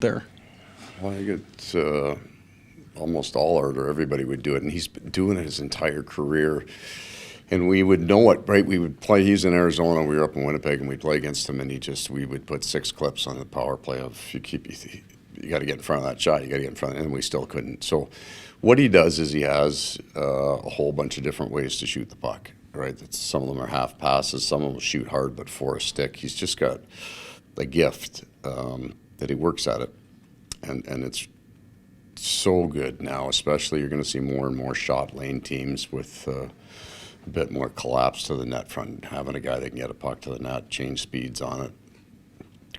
there? Well, I get almost all or everybody would do it, and he's been doing it his entire career. And we would know it, right? We would play. He's in Arizona. We were up in Winnipeg, and we'd play against him. And we would put 6 clips on the power play of you got to get in front of that shot. You got to get in front, and we still couldn't. So, what he does is he has a whole bunch of different ways to shoot the puck. Right? Some of them are half passes. Some of them will shoot hard, but for a stick. He's just got a gift that he works at it, and it's so good now. Especially, you're going to see more and more shot lane teams with a bit more collapse to the net front. Having a guy that can get a puck to the net, change speeds on it,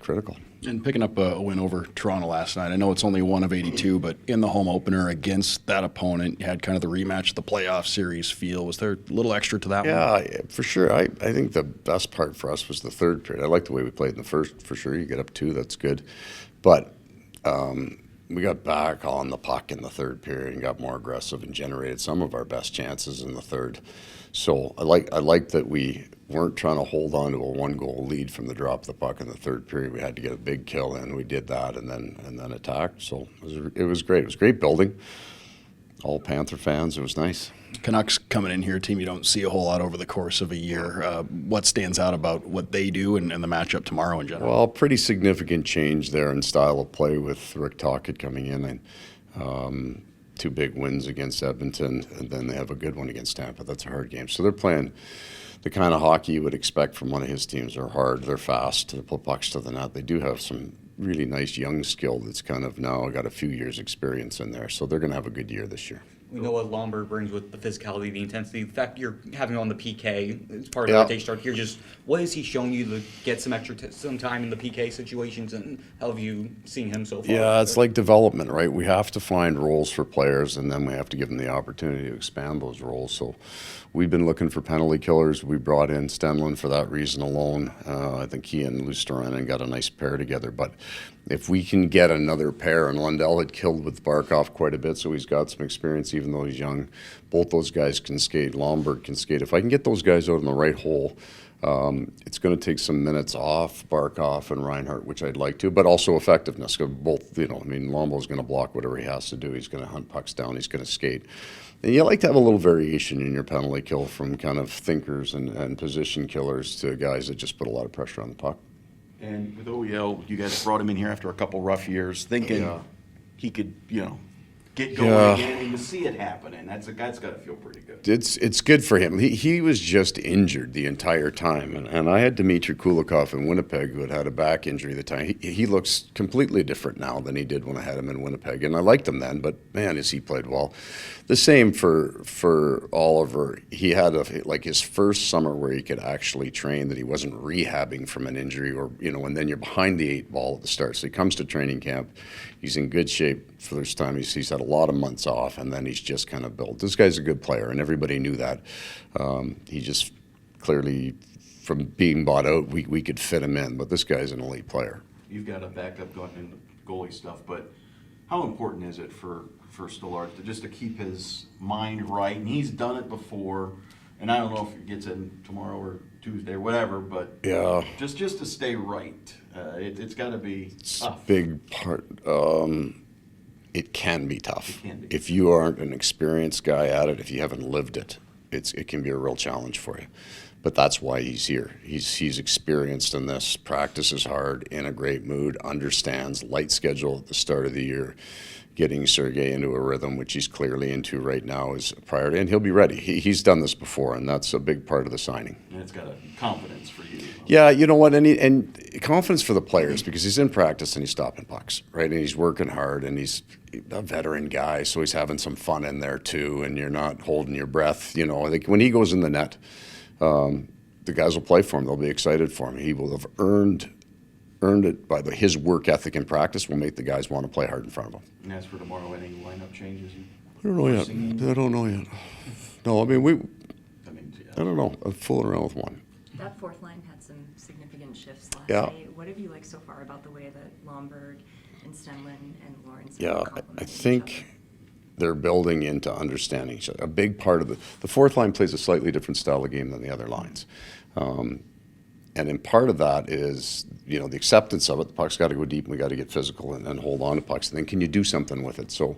critical. And picking up a win over Toronto last night, I know it's only 1 of 82, but in the home opener against that opponent, you had kind of the rematch of the playoff series feel. Was there a little extra to that one? Yeah, for sure. I think the best part for us was the third period. I like the way we played in the first, for sure. You get up 2, that's good. But we got back on the puck in the third period and got more aggressive and generated some of our best chances in the third. So I like that we weren't trying to hold on to a 1-goal lead from the drop of the puck in the third period. We had to get a big kill in. We did that and then attacked. So it was great. It was great building. All Panther fans. It was nice. Canucks coming in here, a team you don't see a whole lot over the course of a year. What stands out about what they do and the matchup tomorrow in general? Well, pretty significant change there in style of play with Rick Tocchet coming in and 2 big wins against Edmonton, and then they have a good one against Tampa. That's a hard game. So they're playing the kind of hockey you would expect from one of his teams. They're hard, they're fast, they put pucks to the net. They do have some really nice young skill that's kind of now got a few years experience in there. So they're going to have a good year this year. We know what Lombard brings with the physicality, the intensity. The fact you're having him on the PK, it's part of the day start here. Just what has he shown you to get some some time in the PK situations, and how have you seen him so far? Yeah, it's like development, right? We have to find roles for players, and then we have to give them the opportunity to expand those roles. So we've been looking for penalty killers. We brought in Stenlund for that reason alone. I think he and Lustarin got a nice pair together. But if we can get another pair, and Lundell had killed with Barkov quite a bit, so he's got some experience even though he's young. Both those guys can skate. Lombard can skate. If I can get those guys out in the right hole, it's going to take some minutes off Barkov and Reinhart, which I'd like to, but also effectiveness. Both, Lombard's going to block whatever he has to do. He's going to hunt pucks down. He's going to skate. And you like to have a little variation in your penalty kill from kind of thinkers and position killers to guys that just put a lot of pressure on the puck. And with OEL, you guys brought him in here after a couple rough years, thinking he could, get going again, and you see it happening. That's got to feel pretty good. It's good for him. He was just injured the entire time, and I had Dmitry Kulikov in Winnipeg who had a back injury the time. He looks completely different now than he did when I had him in Winnipeg, and I liked him then. But man, has he played well. The same for Oliver. He had his first summer where he could actually train, that he wasn't rehabbing from an injury, or and then you're behind the 8 ball at the start. So he comes to training camp. He's in good shape for this time. He's had a lot of months off, and then he's just kind of built. This guy's a good player, and everybody knew that. He just clearly, from being bought out, we could fit him in. But this guy's an elite player. You've got a backup going in the goalie stuff, but how important is it for Stolarz to keep his mind right? And he's done it before, and I don't know if it gets in tomorrow or Tuesday or whatever, but yeah, just to stay right. It's got to be tough. Big part. It can be tough. It can be. If you aren't an experienced guy at it, if you haven't lived it, it can be a real challenge for you. But that's why he's here. He's experienced in this, practices hard, in a great mood, understands light schedule at the start of the year. Getting Sergei into a rhythm, which he's clearly into right now, is a priority, and he'll be ready. He's done this before, and that's a big part of the signing. And it's got a confidence for you. Yeah, you know what, and confidence for the players, because he's in practice and he's stopping pucks, right? And he's working hard, and he's a veteran guy, so he's having some fun in there too, and you're not holding your breath. I think when he goes in the net, the guys will play for him. They'll be excited for him. He will have earned it by his work ethic and practice will make the guys want to play hard in front of him. And as for tomorrow, any lineup changes? I don't know yet. No, I don't know. I'm fooling around with one. That fourth line had some significant shifts last Yeah. night. What have you liked so far about the way that Lombard and Stenlund and Lawrence Yeah, complement I each think other? they're building into understanding each other. A big part of the fourth line plays a slightly different style of game than the other lines. And in part of that is, the acceptance of it. The puck's got to go deep, and we got to get physical and hold on to pucks. And then can you do something with it? So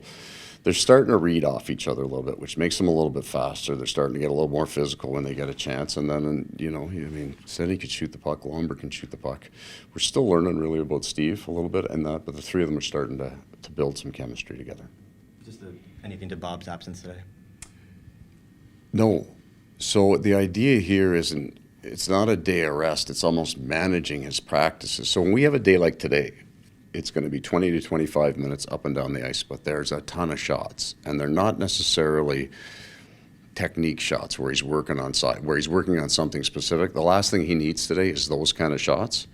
they're starting to read off each other a little bit, which makes them a little bit faster. They're starting to get a little more physical when they get a chance. And then, Senny could shoot the puck, Lombard can shoot the puck. We're still learning really about Steve a little bit and that, but the three of them are starting to build some chemistry together. Anything to Bob's absence today? No. So the idea here it's not a day of rest. It's almost managing his practices. So when we have a day like today, it's going to be 20 to 25 minutes up and down the ice, but there's a ton of shots, and they're not necessarily technique shots where he's working on something specific. The last thing he needs today is those kind of shots.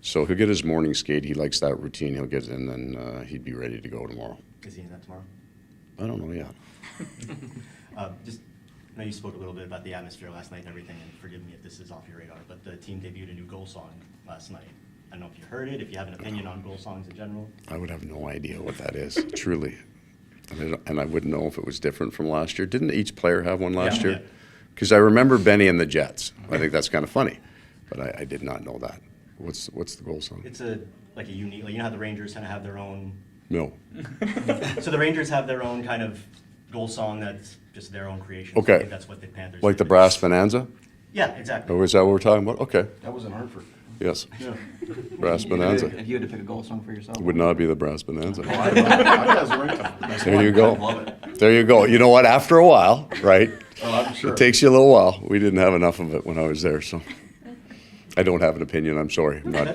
So he'll get his morning skate. He likes that routine. He'll get it, and then he'd be ready to go tomorrow. Is he in that tomorrow? I don't know yet. I know you spoke a little bit about the atmosphere last night and everything, and forgive me if this is off your radar, but the team debuted a new goal song last night. I don't know if you heard it, if you have an opinion on goal songs in general. I would have no idea what that is, truly. And I wouldn't know if it was different from last year. Didn't each player have one last year? Because I remember Benny and the Jets. I think that's kind of funny, but I did not know that. What's the goal song? It's a unique, how the Rangers kind of have their own. No. So the Rangers have their own kind of goal song that's just their own creation. Okay. So I think that's what the Panthers Like did. the Brass Bonanza? Yeah, exactly. Oh, is that what we're talking about? Okay. That was in Hartford. Yes. Yeah. Brass Bonanza. If you had to pick a goal song for yourself, Would not be the Brass Bonanza. There you go. Love it. There you go. You know what? After a while, right? Oh, I'm sure. It takes you a little while. We didn't have enough of it when I was there, so I don't have an opinion. I'm sorry. I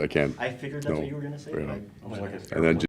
can't. I figured that's no. what you were going to say, Right but on. I Like went it. with- And then